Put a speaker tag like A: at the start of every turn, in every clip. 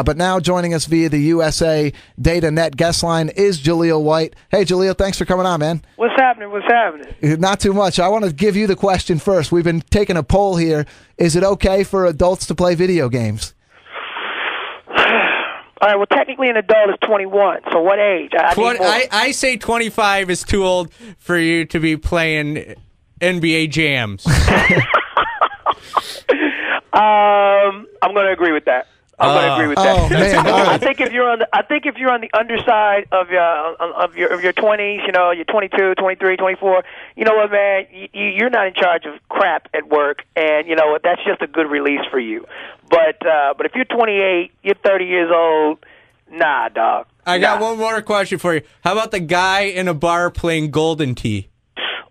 A: But now joining us via the USA Data Net guest line is Jaleel White. Hey, Jaleel, thanks for coming on, man.
B: What's happening? What's happening?
A: Not too much. I want to give you the question first. We've been taking a poll here. Is it okay for adults to play video games?
B: All right, well, technically an adult is 21, so what age?
C: I say 25 is too old for you to be playing NBA jams.
B: I'm going to agree with that. I'm going to agree with that.
A: Oh man!
B: I think if you're on the underside of your 20s, you're 22, 23, 24. You know what, man? You're not in charge of crap at work, and you know what? That's just a good release for you. But if you're 28, you're 30 years old. Nah, dog.
C: I got one more question for you. How about the guy in a bar playing Golden Tee?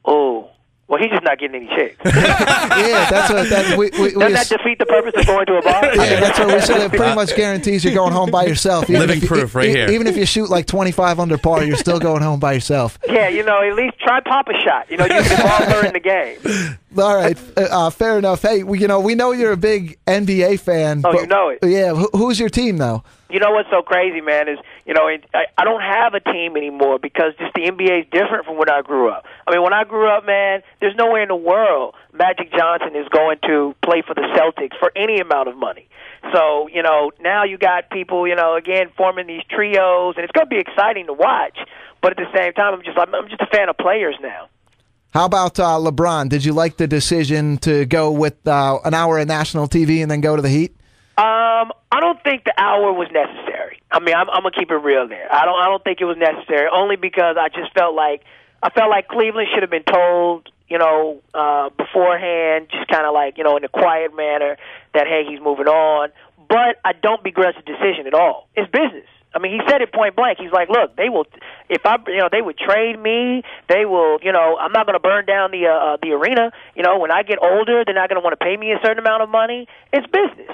B: Oh. Well, he's just not getting any chicks.
A: Yeah, that's what
B: Doesn't that defeat the purpose of going to a bar?
A: Yeah, that's what we said. It pretty much guarantees you're going home by yourself.
D: Living proof right here.
A: Even if you shoot like 25 under par, you're still going home by yourself.
B: Yeah, at least try pop a shot. You can all learn the game.
A: All right, fair enough. Hey, we know you're a big NBA fan.
B: Oh, you know it.
A: Yeah, who's your team though?
B: You know what's so crazy, man, is, I don't have a team anymore because just the NBA is different from when I grew up. I mean, when I grew up, man, there's nowhere in the world Magic Johnson is going to play for the Celtics for any amount of money. So, now you got people, again, forming these trios, and it's going to be exciting to watch. But at the same time, I'm just a fan of players now.
A: How about LeBron? Did you like the decision to go with an hour of national TV and then go to the Heat?
B: I don't think the hour was necessary. I mean, I'm gonna keep it real there. I don't think it was necessary, only because I felt like Cleveland should have been told, beforehand, just kind of like, in a quiet manner, that hey, he's moving on. But I don't begrudge the decision at all. It's business. I mean, he said it point blank. He's like, look, they will, they would trade me. They will, I'm not going to burn down the arena. When I get older, they're not going to want to pay me a certain amount of money. It's business.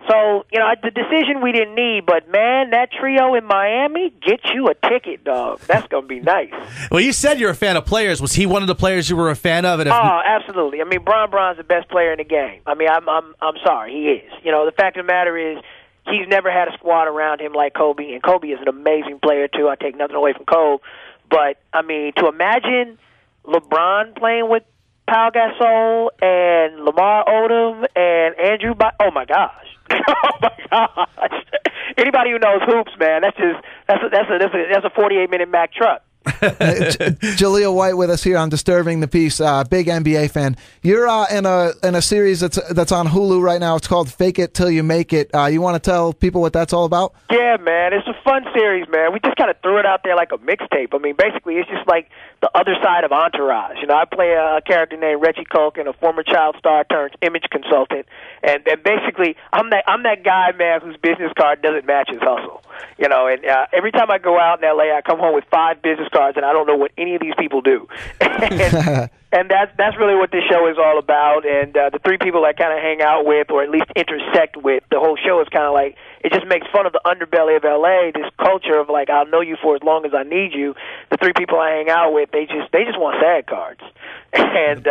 B: So, the decision we didn't need, but, man, that trio in Miami, get you a ticket, dog. That's going to be nice.
D: Well, you said you're a fan of players. Was he one of the players you were a fan of?
B: Oh, absolutely. I mean, Bron's the best player in the game. I mean, I'm sorry, he is. The fact of the matter is, he's never had a squad around him like Kobe, and Kobe is an amazing player, too. I take nothing away from Kobe. But, I mean, to imagine LeBron playing with Pau Gasol and Lamar Odom and Andrew oh, my gosh. Oh my gosh! Anybody who knows hoops, man, that's a 48-minute Mack truck.
A: Jaleel White with us here on Disturbing the Peace. Big NBA fan. You're in a series that's on Hulu right now. It's called Fake It Till You Make It. You want to tell people what that's all about?
B: Yeah, man, it's a fun series, man. We just kind of threw it out there like a mixtape. I mean, basically, it's just like the other side of Entourage. I play a character named Reggie Culkin, a former child star turned image consultant, and basically, I'm that guy, man, whose business card doesn't match his hustle. And every time I go out in LA, I come home with 5 business cards, and I don't know what any of these people do. And that's really what this show is all about. And the 3 people I kind of hang out with, or at least intersect with, the whole show is kind of like, it just makes fun of the underbelly of LA, this culture of like, I'll know you for as long as I need you. The 3 people I hang out with, they just want SAG cards. And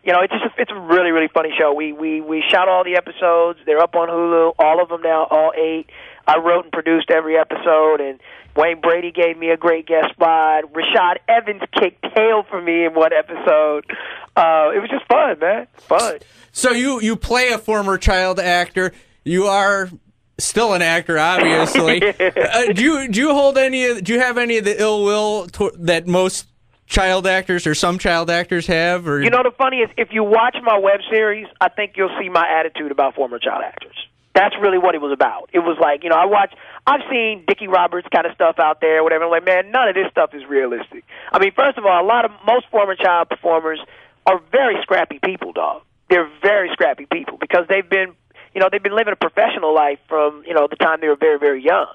B: it's a really, really funny show. We shot all the episodes. They're up on Hulu, all of them now, all 8. I wrote and produced every episode, and Wayne Brady gave me a great guest spot. Rashad Evans kicked tail for me in one episode. It was just fun, man. Fun.
C: So you play a former child actor. You are still an actor, obviously. Do you have any of the ill will that most child actors or some child actors have? Or
B: the funny is, if you watch my web series, I think you'll see my attitude about former child actors. That's really what it was about. It was like, I've seen Dickie Roberts kind of stuff out there, whatever. I'm like, man, none of this stuff is realistic. I mean, first of all, most former child performers are very scrappy people, dog. They're very scrappy people because they've been living a professional life from, the time they were very, very young.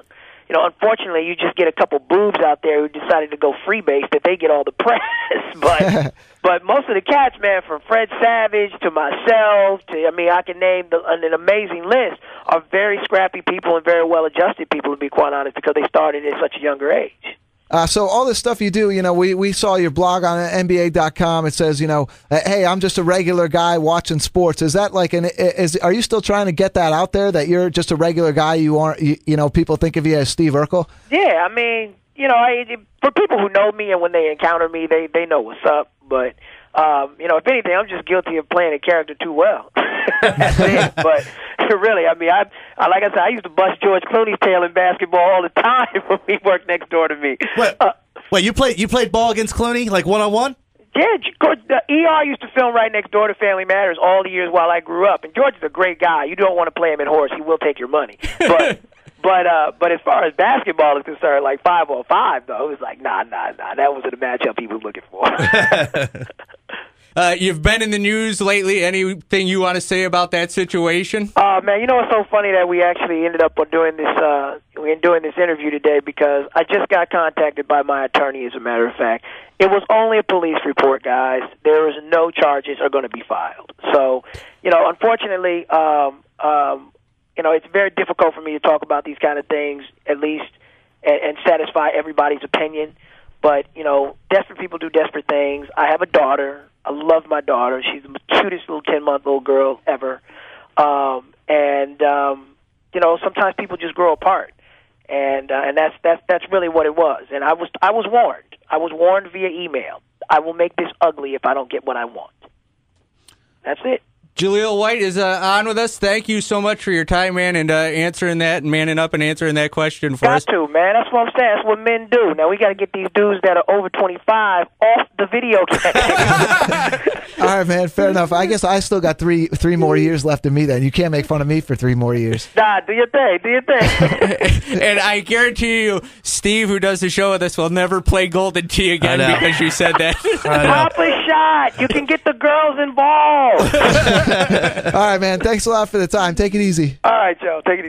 B: Unfortunately, you just get a couple boobs out there who decided to go freebase that they get all the press. But most of the cats, man, from Fred Savage to myself I can name an amazing list, are very scrappy people and very well-adjusted people, to be quite honest, because they started at such a younger age.
A: So all this stuff you do, we saw your blog on NBA.com. It says, hey, I'm just a regular guy watching sports. Is that like are you still trying to get that out there that you're just a regular guy? You aren't, people think of you as Steve Urkel?
B: Yeah, I mean, for people who know me and when they encounter me, they know what's up. But if anything, I'm just guilty of playing a character too well. That's it. But really, I mean, I like I said, I used to bust George Clooney's tail in basketball all the time when he worked next door to me.
D: Wait, you played ball against Clooney, like one-on-one?
B: Yeah, the ER used to film right next door to Family Matters all the years while I grew up. And George is a great guy. You don't want to play him in horse; he will take your money. But as far as basketball is concerned, like 5-on-5, though, it was like, nah. That wasn't a matchup he was looking for.
C: You've been in the news lately. Anything you want to say about that situation?
B: Man, it's so funny that we actually ended up doing this interview today because I just got contacted by my attorney, as a matter of fact. It was only a police report, guys. There was no charges are going to be filed. So, unfortunately, it's very difficult for me to talk about these kind of things, at least, and satisfy everybody's opinion. But, desperate people do desperate things. I have a daughter. I love my daughter. She's the cutest little 10-month-old girl ever. Sometimes people just grow apart. And that's really what it was. And I was warned. I was warned via email. I will make this ugly if I don't get what I want. That's it.
C: Jaleel White is on with us. Thank you so much for your time, man, and answering that and manning up and answering that question for us.
B: Got to, man. That's what I'm saying. That's what men do. Now, we got to get these dudes that are over 25 off the video game.
A: All right, man. Fair enough. I guess I still got three more years left in me then. You can't make fun of me for 3 more years.
B: Nah, do your thing. Do your thing.
C: And I guarantee you, Steve, who does the show with us, will never play Golden Tee again because you said that.
B: Pop a shot. You can get the girls involved.
A: All right, man. Thanks a lot for the time. Take it easy.
B: All right, Joe. Take it easy.